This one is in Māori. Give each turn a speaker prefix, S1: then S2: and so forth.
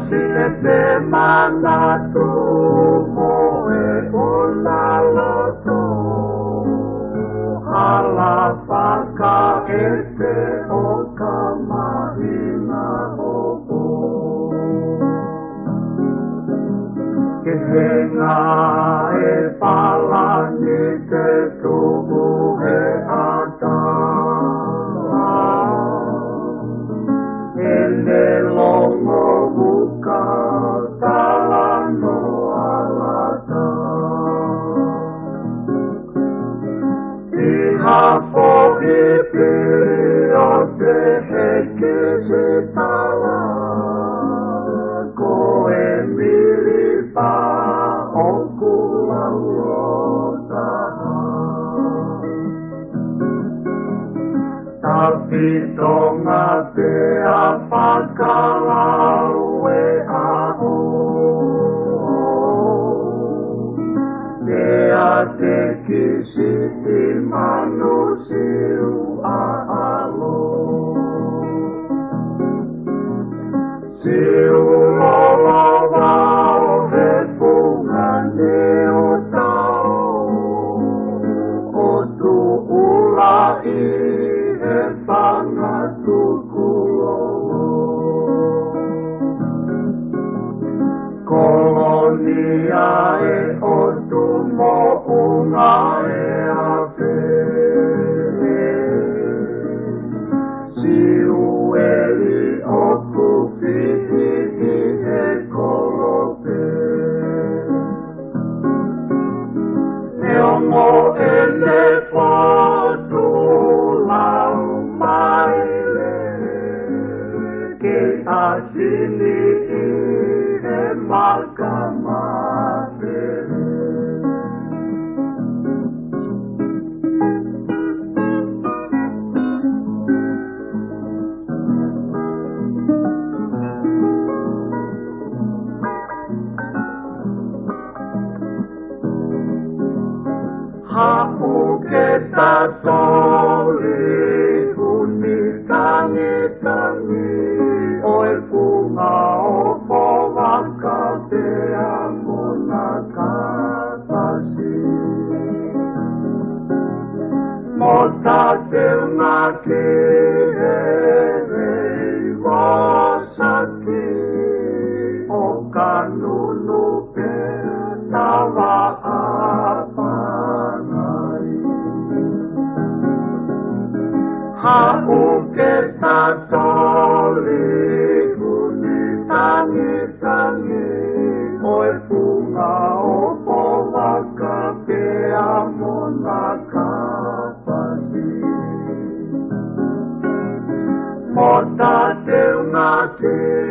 S1: Asite manatu moe unaloto halafaka ete okamahina opo kehenga e palani te tubuhe ata ene longo Tonga te apakalaue aho te ate kisiti manusiu alo siu lolowa o he punga ne o tau o tu ulai Kolonia e otumo una e ave Siueli okufihi e kolope Neomo ele fotu lau maile Ke asini Hapu kita soli unitangi oi funga opo wakate amona kasasi Mota te ngaki wasaki o kanunu pe tawa Hapu kita soli unitangi oi funga opo wakate amona kasasi Mota te ngati